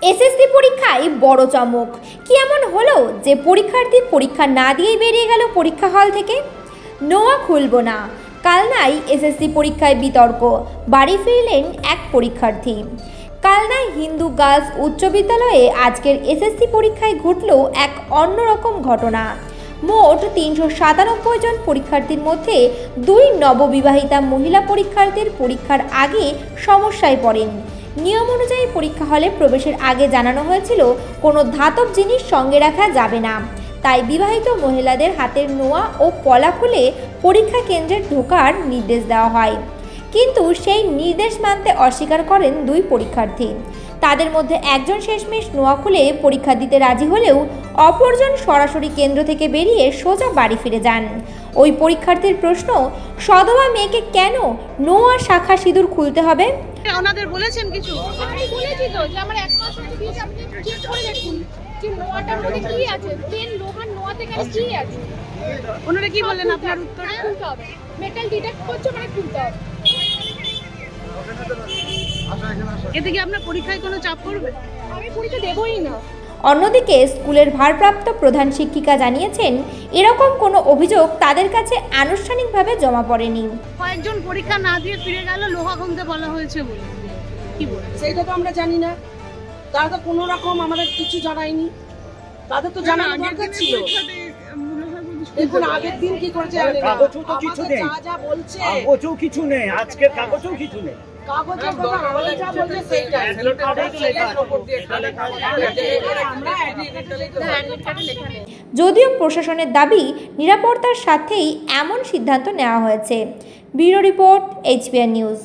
SSC পরীক্ষায় বড় চমক। কি এমন হলো যে পরীক্ষার্থী পরীক্ষা না দিয়েই বেরিয়ে গেল পরীক্ষা হল থেকে? নোয়া খুলব না, কালনায় এসএসসি পরীক্ষায় বিতর্ক, বাড়ি ফিরলেন এক পরীক্ষার্থী। কালনায় হিন্দু গার্লস উচ্চ বিদ্যালয়ে আজকের এসএসসি পরীক্ষায় ঘটল এক অন্যরকম ঘটনা। মোট ৩৯৭ জন পরীক্ষার্থীর মধ্যে দুই নববিবাহিতা মহিলা পরীক্ষার্থীর পরীক্ষার আগে সমস্যায় পড়েন। নিয়ম অনুযায়ী পরীক্ষা হলে প্রবেশের আগে জানানো হয়েছিল কোনো ধাতব জিনিস সঙ্গে রাখা যাবে না, তাই বিবাহিত মহিলাদের হাতের নোয়া ও পলা খুলে পরীক্ষা কেন্দ্রে ঢোকার নির্দেশ দেওয়া হয়। কিন্তু সেই নির্দেশ মানতে অস্বীকার করেন দুই পরীক্ষার্থী। তাদের মধ্যে একজন শেষমেশ নোয়া খুলে পরীক্ষা দিতে রাজি হলেও অপরজন সরাসরি কেন্দ্র থেকে বেরিয়ে সোজা বাড়ি ফিরে যান। ওই পরীক্ষার্থীর প্রশ্ন, সধবা মেয়েকে কেন নোয়া শাখা সিঁদুর খুলতে হবে? ওনাদের বলেছেন কিছু? আমি বলেছি তো যে আমার এক মাস হয়ে গিয়েছে, আপনি চেক করে দেখুন যে নোয়াটার মধ্যে কি আছে, প্লেন লোহার নোয়া থেকে কি আছে। ওনারা কি বললেন আপনার উত্তরে? খুলতে হবে, মেটাল ডিটেক্ট করছে মানে খুলতে হবে। এতে কি আপনার পরীক্ষায় কোনো চাপ পড়বে? আমি পরীক্ষা দেবই না। অন্যদিকে স্কুলের ভারপ্রাপ্ত প্রধান শিক্ষিকা জানিয়েছেন, এরকম কোনো অভিযোগ তাদের কাছে আনুষ্ঠানিকভাবে জমা পড়েনি। কয়েকজন পরীক্ষা না দিয়ে ফিরে গেল, লোহা খুলতে বলা হয়েছে বলে। কি বলেন? সেটা তো আমরা জানি না, তারা তো কোনো রকম আমাদের কিছু জানায়নি, তাদের তো জানানো দরকার ছিল। দেখুন আগের দিন কি করেছে, কাগজও তো কিছু নেই, যা বলছে কাগজও কিছু নেই, আজকের কাগজও কিছু নেই। কাগজের কথা আমাদের যা বলছে সেইটাই। যদিও প্রশাসনের দাবি নিরাপত্তার সাথেই এমন সিদ্ধান্ত নেওয়া হয়েছে। Bureau report, HBR news.